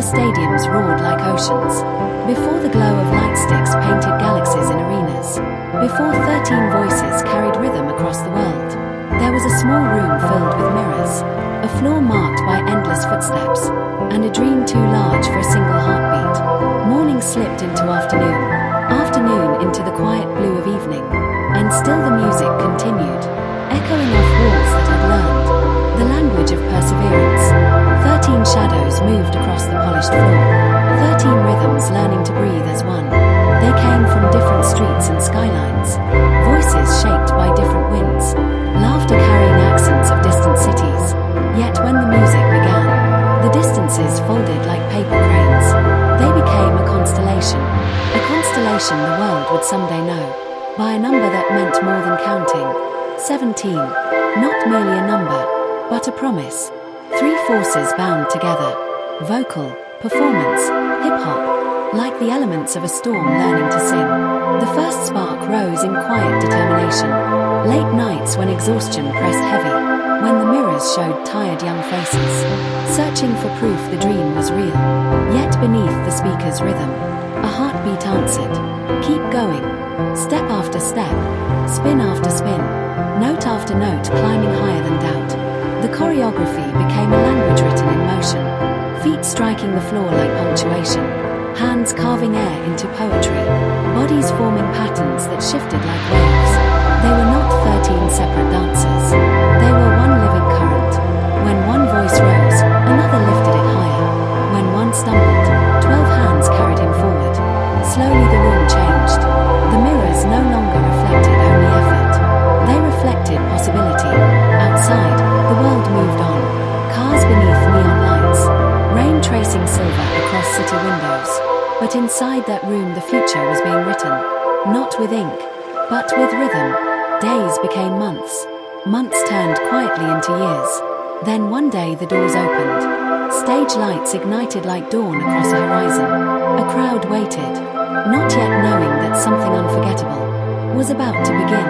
stadiums roared like oceans. Before the glow of light sticks painted galaxies in arenas. Before 13 voices carried rhythm across the world. There was a small room filled with mirrors, a floor marked by endless footsteps, and a dream too large for a single heartbeat. Morning slipped into afternoon, afternoon into the quiet blue of evening, and still the music continued, echoing off walls that had learned the language of perseverance. 13 shadows moved across the polished floor, 13 rhythms learning to breathe as one. They came from different streets and skylines, voices shaped by different winds, laughter carrying accents of distant cities. Yet when the music began, the distances folded like paper cranes. They became a constellation the world would someday know, by a number that meant more than counting. 17, not merely a number, but a promise. 3 forces bound together, vocal, performance, hip-hop, like the elements of a storm learning to sing. The first spark rose in quiet determination. Late nights when exhaustion pressed heavy, when the mirrors showed tired young faces, searching for proof the dream was real. Yet beneath the speaker's rhythm, a heartbeat answered, keep going. Step after step, spin after spin, note after note climbing higher than doubt. The choreography became a language written in motion, feet striking the floor like punctuation, hands carving air into poetry, bodies forming patterns that shifted like waves. They were not 13 separate dancers, they were one living current. When one voice rose, another lifted it higher. When one stumbled, 12 hands carried him forward. Slowly the room changed. The mirrors no longer reflected only effort. They reflected possibility. Outside, the world moved on. Cars beneath neon lights, rain tracing silver across city windows. But inside that room the future was being written. Not with ink, but with rhythm. Days became months. Months turned quietly into years. Then one day the doors opened. Stage lights ignited like dawn across a horizon. A crowd waited, not yet knowing that something unforgettable was about to begin.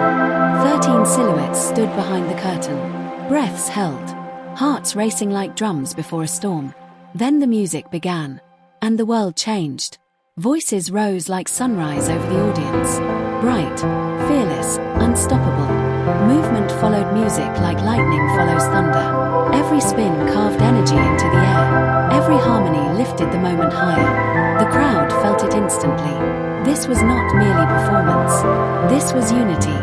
13 silhouettes stood behind the curtain, breaths held, hearts racing like drums before a storm. Then the music began, and the world changed. Voices rose like sunrise over the audience, bright, fearless, unstoppable. Movement followed music like lightning follows thunder. Every spin carved energy into the air. Every harmony lifted the moment higher. The crowd felt it instantly. This was not merely performance. This was unity.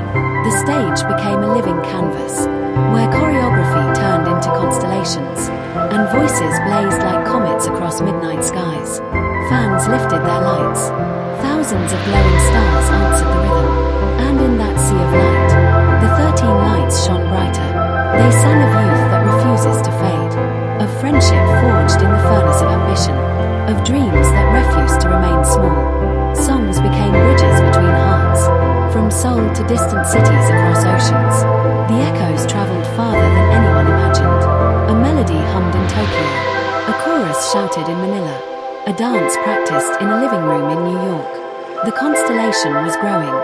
The stage became a living canvas, where choreography turned into constellations, and voices blazed like comets across midnight skies. Fans lifted their lights. Thousands of glowing stars answered the rhythm. And in that sea of light, the 13 lights shone brighter. They sang of youth that refuses to fade, of friendship forged in the furnace of ambition, of dreams that refuse to remain small. Songs became bridges between hearts, from Seoul to distant cities across oceans. The echoes traveled farther than anyone imagined. A melody hummed in Tokyo, a chorus shouted in Manila, a dance practiced in a living room in New York. The constellation was growing.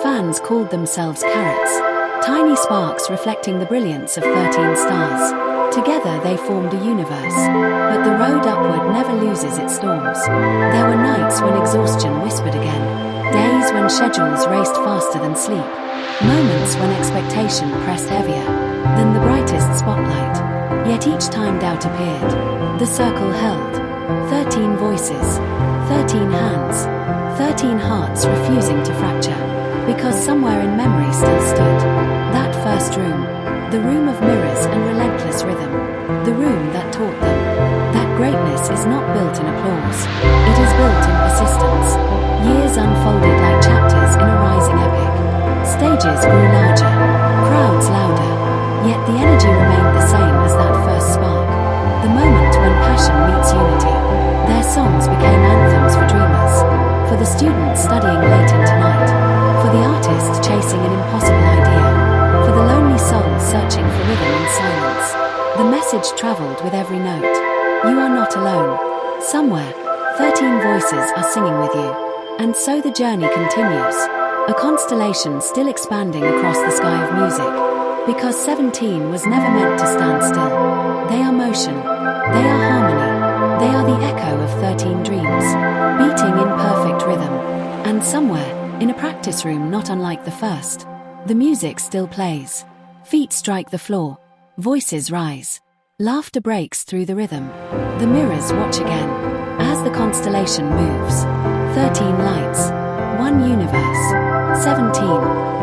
Fans called themselves Carats, tiny sparks reflecting the brilliance of 13 stars. Together they formed a universe, but the road upward never loses its storms. There were nights when exhaustion whispered again, days when schedules raced faster than sleep, moments when expectation pressed heavier than the brightest spotlight. Yet each time doubt appeared, the circle held. 13 voices, 13 hands, 13 hearts refusing to fracture, because somewhere in memory still stood that first room, the room of mirrors and relentless rhythm, the room that taught them that greatness is not built in applause, it is built in persistence. Years unfolded like chapters in a rising epic. Stages grew larger, crowds louder, yet the energy remained the same as that first spark. The moment when passion meets unity, their songs became anthems for dreamers, for the student studying late into night, for the artist chasing an impossible idea, for the lonely soul searching for rhythm in silence. The message traveled with every note. You are not alone. Somewhere, 13 voices are singing with you. And so the journey continues, a constellation still expanding across the sky of music, because 17 was never meant to stand still. They are motion, they are harmony, They are the echo of 13 dreams, beating in perfect rhythm. And somewhere, in a practice room not unlike the first, the music still plays. Feet strike the floor, voices rise. Laughter breaks through the rhythm. The mirrors watch again, as the constellation moves. 13 lights, one universe, 17.